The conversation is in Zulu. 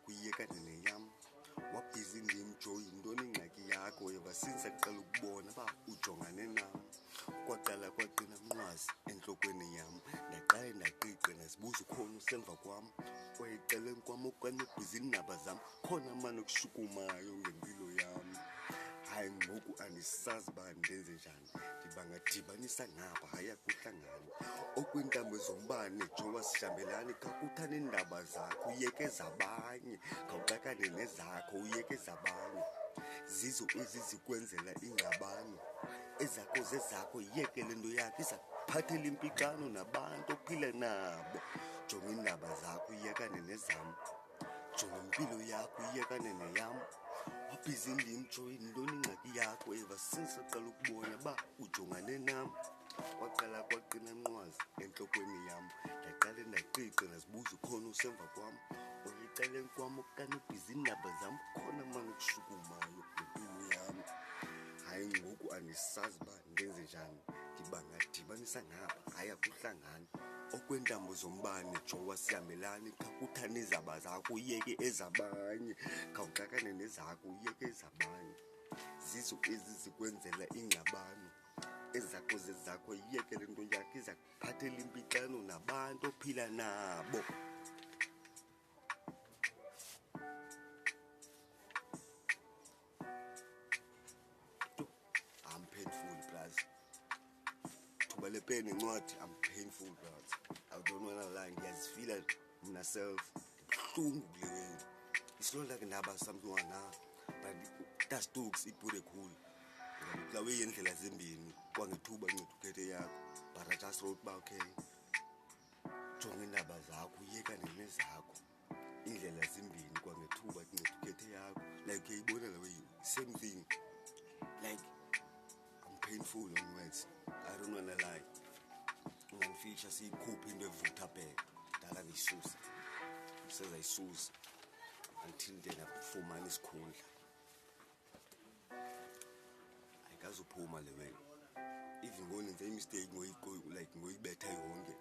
zakho iyekane neyam. Wabhizi ndimjoyi yintoni ingxaki yakho ever since aqala ukubona ba ujongane nam. Kwaqala kwaqina mnqwazi entlokweni yam, ndaqale ndaqiqa ndazibuza ukhona usemva kwam. Wayeceleni kwam okanye ubhizi iindaba zam, khona mani okushukumayo ngempilo yam. Hayi ngoku andisazi uba ndenze njani, ndibangadibanisa ngapha haya kuhlangane. Okwiintambo zombane jowa sihambelani, khawukuthane iindaba zakho uyeke zabanye, khawuxakane nezakho uyeke zabanye. Zizo ezi zikwenzela ingxabano, ezakho zezakho yiyeke le nto yakho iza kuphathela impixano nabantu ophila nabo. Jonga iindaba zakho iyekane nezam, jonga impilo yakho iyekane neyam. Wabhizi ndimjoyi yintoni ingxaki yakho ever since aqala ukubona ba ujongane nam. Kwaqala kwaqina nqwazi entlokweni yam, ndaqale ndaqiqa ndazibuza ukhona usemva kwam. Wayeceleni kwam okanye ubhizi iindaba zam, khona mani okushukumayo ngempilo yam. Hayi ngoku andisazi uba ndenze njani, ndibangadibanisa ngapha haya kuhlangane. Okweentambo zombane jowa sihambelani, khawukuthane iindaba zakho uyeke ezabanye, khawuxakane nezakho uyeke ezabanye. Zizo ezi zikwenzela ingxabano, ezakho zezakho yiyeke le nto yakho iza kuphathela impixano nabantu ophila nabo. I'm painful plus thuba lepeni incwadi, I'm painful plus I don't wanna lie, ngiyazifila mna self buhlungu kule wena. It's not like ndaba something wana, but that's talks iphule khulu. Lawe yendlela zimbini kwangethuba nceda ukhethe yakho, but I just wrote ba okay, jonga iindaba zakho uyekane nezakho. Indlela zimbini kwangethuba nceda ukhethe yakho, like uyayibona lawe same thing. Like I'm painful on words, I don't wanna lie. Ungangifisha siyikhuphe into evutha bheka, dala ngiyisusa, sezayisusa until then afumana isikhundla. Ayikazuphuma le wena, even ngoninze imistake like ngoyibetha yonke.